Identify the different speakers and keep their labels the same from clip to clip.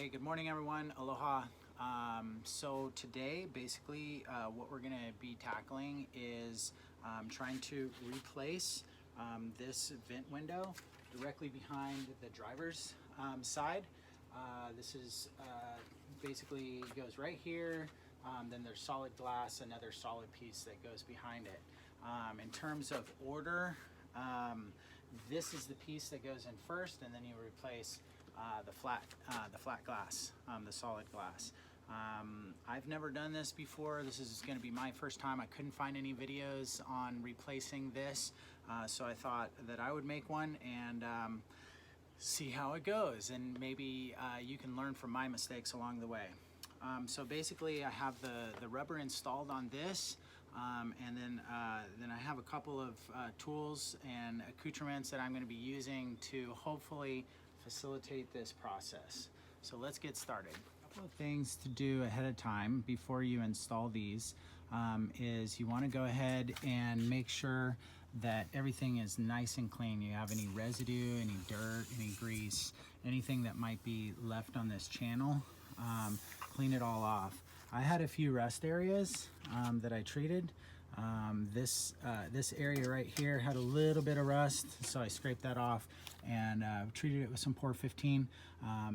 Speaker 1: Hey, good morning everyone. Aloha. So today, basically, what we're gonna be tackling is trying to replace this vent window directly behind the driver's side. This is basically goes right here. Then there's solid glass, another solid piece that goes behind it. In terms of order, this is the piece that goes in first, and then you replace the flat glass, the solid glass. I've never done this before. This is going to be my first time. I couldn't find any videos on replacing this, so I thought that I would make one and see how it goes, and maybe you can learn from my mistakes along the way. So basically, I have the rubber installed on this. And then I have a couple of tools and accoutrements that I'm going to be using to hopefully facilitate this process. So let's get started. A couple of things to do ahead of time before you install these is you want to go ahead and make sure that everything is nice and clean. You have any residue, any dirt, any grease, anything that might be left on this channel, clean it all off. I had a few rust areas that I treated. This area right here had a little bit of rust, so I scraped that off and treated it with some POR 15.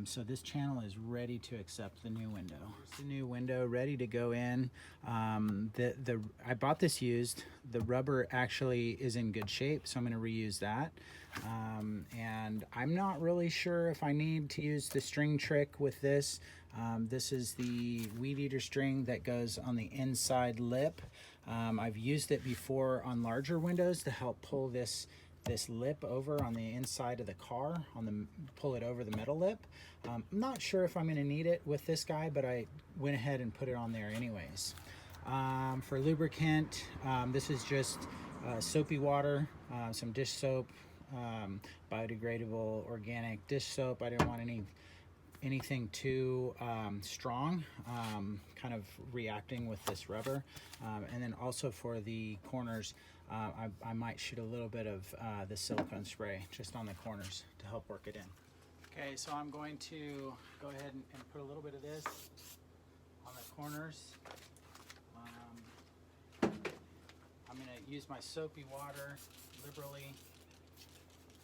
Speaker 1: So this channel is ready to accept the new window. Here's the new window ready to go in. I bought this used. The rubber actually is in good shape, so I'm going to reuse that. And I'm not really sure if I need to use the string trick with this. This is the weed eater string that goes on the inside lip. I've used it before on larger windows to help pull this lip over on the inside of the car, pull it over the metal lip. I'm not sure if I'm going to need it with this guy, but I went ahead and put it on there anyways. For lubricant, this is just soapy water, some dish soap, biodegradable organic dish soap. I didn't want anything too strong, kind of reacting with this rubber. And then also for the corners, I might shoot a little bit of the silicone spray just on the corners to help work it in. Okay, so I'm going to go ahead and put a little bit of this on the corners. I'm going to use my soapy water liberally,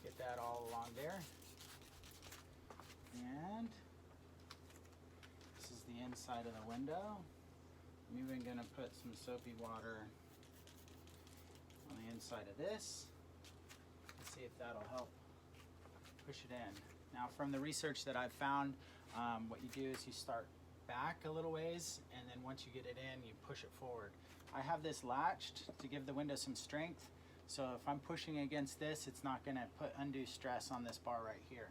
Speaker 1: get that all along there. And this is the inside of the window. I'm even going to put some soapy water on the inside of this. Let's see if that'll help push it in. Now, from the research that I've found, what you do is you start back a little ways, and then once you get it in, you push it forward. I have this latched to give the window some strength, so if I'm pushing against this, it's not going to put undue stress on this bar right here.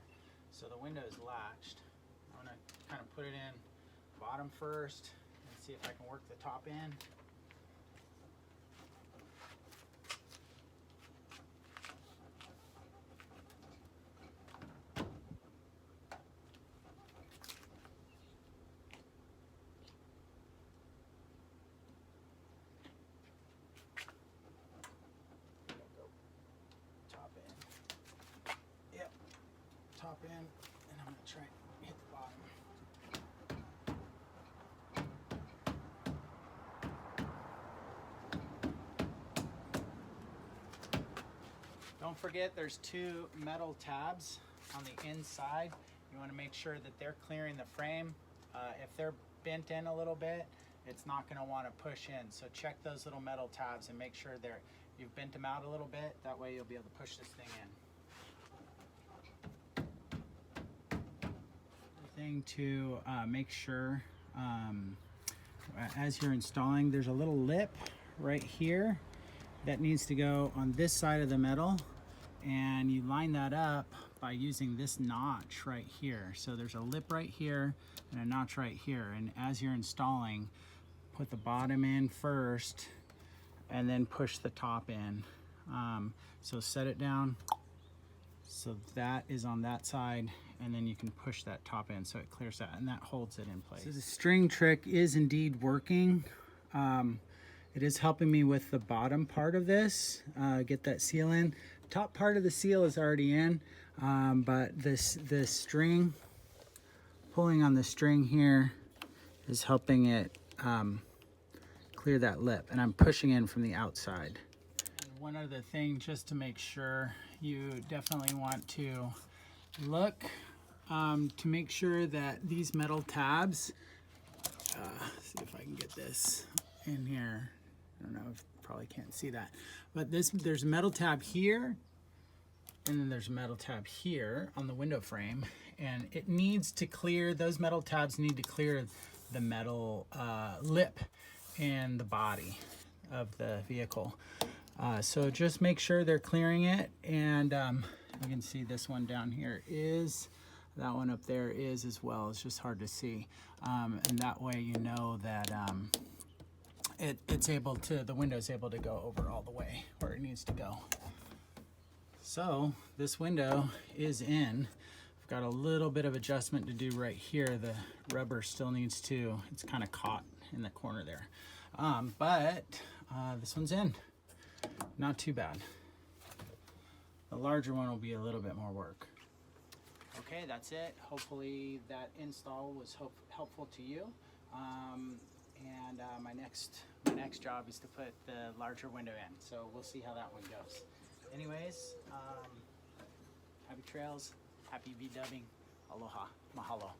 Speaker 1: So the window is latched. I'm going to kind of put it in bottom first and see if I can work the top in. Top in. Yep. Top in, and I'm going to try and hit the bottom. Don't forget there's two metal tabs on the inside. You want to make sure that they're clearing the frame. If they're bent in a little bit, it's not going to want to push in. So check those little metal tabs and make sure you've bent them out a little bit. That way you'll be able to push this thing in. The thing to make sure as you're installing, there's a little lip right here that needs to go on this side of the metal, and you line that up by using this notch right here. So there's a lip right here and a notch right here, and as you're installing, put the bottom in first and then push the top in. So set it down so that is on that side, and then you can push that top in so it clears that, and that holds it in place. So the string trick is indeed working. It is helping me with the bottom part of this, get that seal in. Top part of the seal is already in, but this string pulling on the string here is helping it clear that lip, and I'm pushing in from the outside. And one other thing, just to make sure, you definitely want to look to make sure that these metal tabs, see if I can get this in here. I don't know, if probably can't see that, but there's a metal tab here, and then there's a metal tab here on the window frame, and it needs to clear, those metal tabs need to clear the metal lip and the body of the vehicle. So just make sure they're clearing it, and you can see this one down here is, that one up there is as well. It's just hard to see, and that way you know that it's able to, the window's able to go over all the way where it needs to go. So this window is in. I've got a little bit of adjustment to do right here. The rubber still needs to, it's kind of caught in the corner there. But this one's in. Not too bad. The larger one will be a little bit more work. Okay, that's it. Hopefully that install was helpful to you. My next job is to put the larger window in. So we'll see how that one goes. Anyways, happy trails, happy V-dubbing, aloha, mahalo.